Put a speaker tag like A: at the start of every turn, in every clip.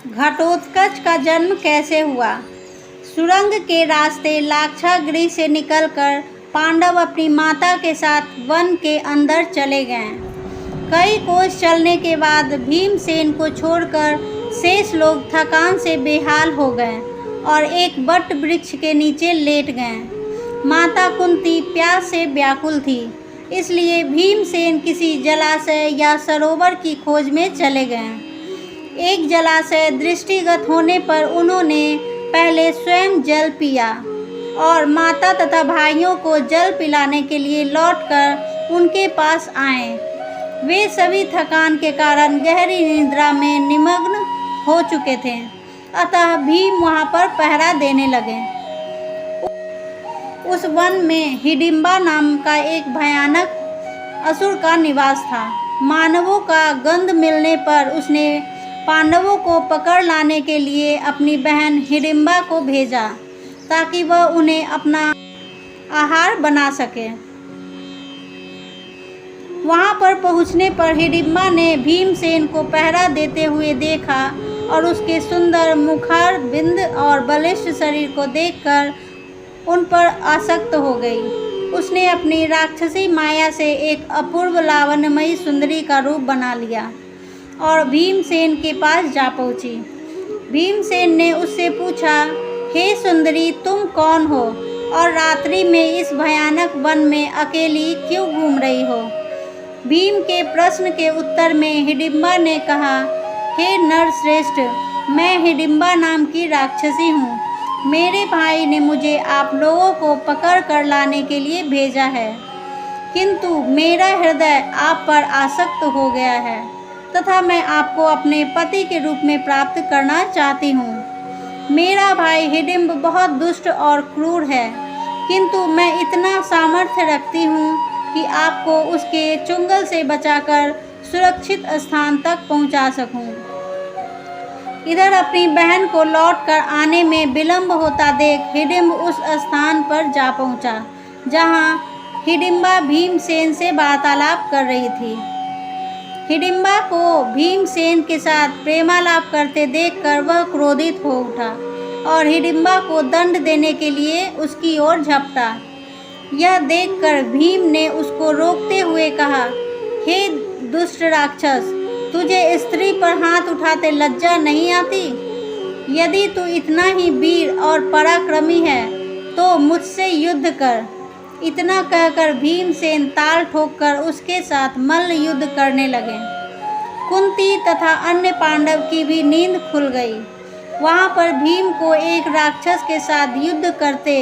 A: घटोत्कच का जन्म कैसे हुआ। सुरंग के रास्ते लाक्षागृह से निकलकर पांडव अपनी माता के साथ वन के अंदर चले गए। कई कोस चलने के बाद भीमसेन को छोड़कर शेष लोग थकान से बेहाल हो गए और एक वट वृक्ष के नीचे लेट गए। माता कुंती प्यास से व्याकुल थी, इसलिए भीमसेन किसी जलाशय या सरोवर की खोज में चले गए। एक जलाशय दृष्टिगत होने पर उन्होंने पहले स्वयं जल पिया और माता तथा भाइयों को जल पिलाने के लिए लौटकर उनके पास आए। वे सभी थकान के कारण गहरी निद्रा में निमग्न हो चुके थे, अतः भीम वहां पर पहरा देने लगे। उस वन में हिडिंबा नाम का एक भयानक असुर का निवास था। मानवों का गंध मिलने पर उसने पांडवों को पकड़ लाने के लिए अपनी बहन हिडिंबा को भेजा ताकि वह उन्हें अपना आहार बना सके। वहां पर पहुंचने पर हिडिंबा ने भीमसेन को पहरा देते हुए देखा और उसके सुंदर मुखार बिंद और बलिष्ठ शरीर को देखकर उन पर आसक्त हो गई। उसने अपनी राक्षसी माया से एक अपूर्व लावण्यमयी सुंदरी का रूप बना लिया और भीमसेन के पास जा पहुंची। भीमसेन ने उससे पूछा, हे सुंदरी, तुम कौन हो और रात्रि में इस भयानक वन में अकेली क्यों घूम रही हो। भीम के प्रश्न के उत्तर में हिडिंबा ने कहा, हे नरश्रेष्ठ, मैं हिडिंबा नाम की राक्षसी हूँ। मेरे भाई ने मुझे आप लोगों को पकड़ कर लाने के लिए भेजा है, किंतु मेरा हृदय आप पर आसक्त हो गया है तथा मैं आपको अपने पति के रूप में प्राप्त करना चाहती हूँ। मेरा भाई हिडिंब बहुत दुष्ट और क्रूर है, किंतु मैं इतना सामर्थ्य रखती हूँ कि आपको उसके चुंगल से बचाकर सुरक्षित स्थान तक पहुँचा सकूँ। इधर अपनी बहन को लौटकर आने में विलंब होता देख हिडिंब उस स्थान पर जा पहुँचा जहाँ हिडिंबा भीमसेन से वार्तालाप कर रही थी। हिडिंबा को भीमसेन के साथ प्रेमालाप करते देखकर वह क्रोधित हो उठा और हिडिंबा को दंड देने के लिए उसकी ओर झपटा। यह देखकर भीम ने उसको रोकते हुए कहा, हे दुष्ट राक्षस, तुझे स्त्री पर हाथ उठाते लज्जा नहीं आती। यदि तू इतना ही वीर और पराक्रमी है तो मुझसे युद्ध कर। इतना कहकर भीमसेन ताल ठोककर उसके साथ मल्ल युद्ध करने लगे। कुंती तथा अन्य पांडव की भी नींद खुल गई। वहां पर भीम को एक राक्षस के साथ युद्ध करते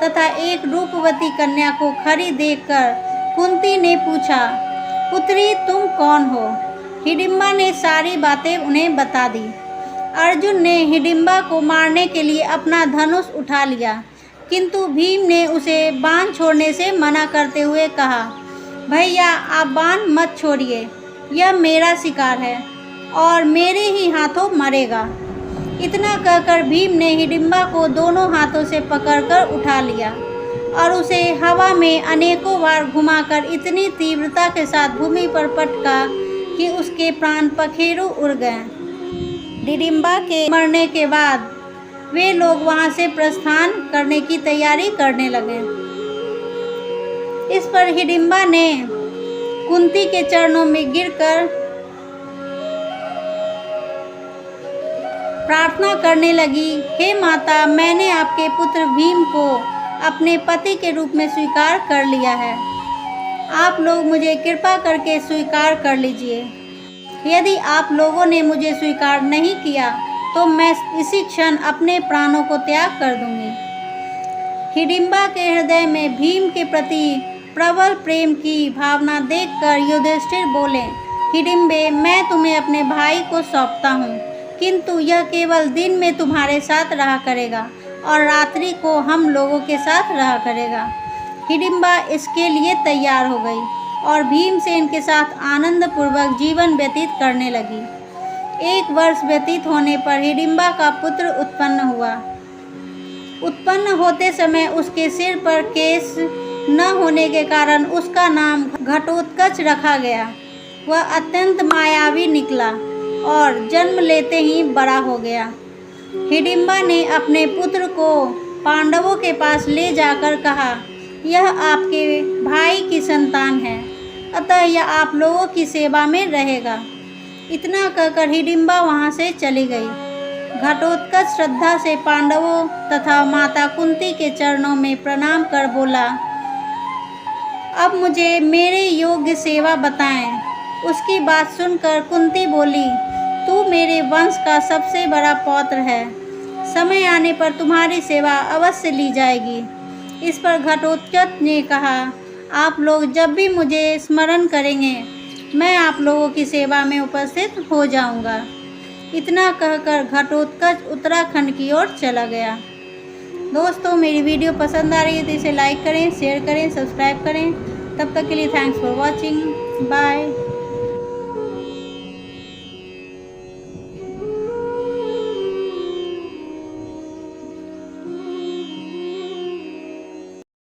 A: तथा एक रूपवती कन्या को खड़ी देखकर कुंती ने पूछा, पुत्री, तुम कौन हो। हिडिंबा ने सारी बातें उन्हें बता दी। अर्जुन ने हिडिंबा को मारने के लिए अपना धनुष उठा लिया, किंतु भीम ने उसे बाण छोड़ने से मना करते हुए कहा, भैया आप बाण मत छोड़िए, यह मेरा शिकार है और मेरे ही हाथों मरेगा। इतना कहकर भीम ने हिडिंबा को दोनों हाथों से पकड़कर उठा लिया और उसे हवा में अनेकों बार घुमाकर इतनी तीव्रता के साथ भूमि पर पटका कि उसके प्राण पखेरु उड़ गए। हिडिंबा के मरने के बाद वे लोग वहां से प्रस्थान करने की तैयारी करने लगे। इस पर हिडिंबा ने कुंती के चरणों में गिरकर प्रार्थना करने लगी, हे माता, मैंने आपके पुत्र भीम को अपने पति के रूप में स्वीकार कर लिया है। आप लोग मुझे कृपा करके स्वीकार कर लीजिए। यदि आप लोगों ने मुझे स्वीकार नहीं किया तो मैं इसी क्षण अपने प्राणों को त्याग कर दूंगी। हिडिंबा के हृदय में भीम के प्रति प्रबल प्रेम की भावना देखकर युधिष्ठिर बोले, हिडिंबे, मैं तुम्हें अपने भाई को सौंपता हूँ, किंतु यह केवल दिन में तुम्हारे साथ रहा करेगा और रात्रि को हम लोगों के साथ रहा करेगा। हिडिंबा इसके लिए तैयार हो गई और भीमसेन के साथ आनंदपूर्वक जीवन व्यतीत करने लगी। 1 वर्ष व्यतीत होने पर हिडिंबा का पुत्र उत्पन्न हुआ। उत्पन्न होते समय उसके सिर पर केश न होने के कारण उसका नाम घटोत्कच रखा गया। वह अत्यंत मायावी निकला। और जन्म लेते ही बड़ा हो गया। हिडिंबा ने अपने पुत्र को पांडवों के पास ले जाकर कहा, यह आपके भाई की संतान है, अतः यह आप लोगों की सेवा में रहेगा। इतना कहकर हिडिंबा वहाँ से चली गई। घटोत्कच श्रद्धा से पांडवों तथा माता कुंती के चरणों में प्रणाम कर बोला, अब मुझे मेरे योग्य सेवा बताएं। उसकी बात सुनकर कुंती बोली, तू मेरे वंश का सबसे बड़ा पौत्र है, समय आने पर तुम्हारी सेवा अवश्य ली जाएगी। इस पर घटोत्कच ने कहा, आप लोग जब भी मुझे स्मरण करेंगे मैं आप लोगों की सेवा में उपस्थित हो जाऊंगा। इतना कहकर घटोत्कच उत्तराखंड की ओर चला गया। दोस्तों, मेरी वीडियो पसंद आ रही है तो इसे लाइक करें, शेयर करें, सब्सक्राइब करें। तब तक के लिए थैंक्स फॉर वॉचिंग। बाय।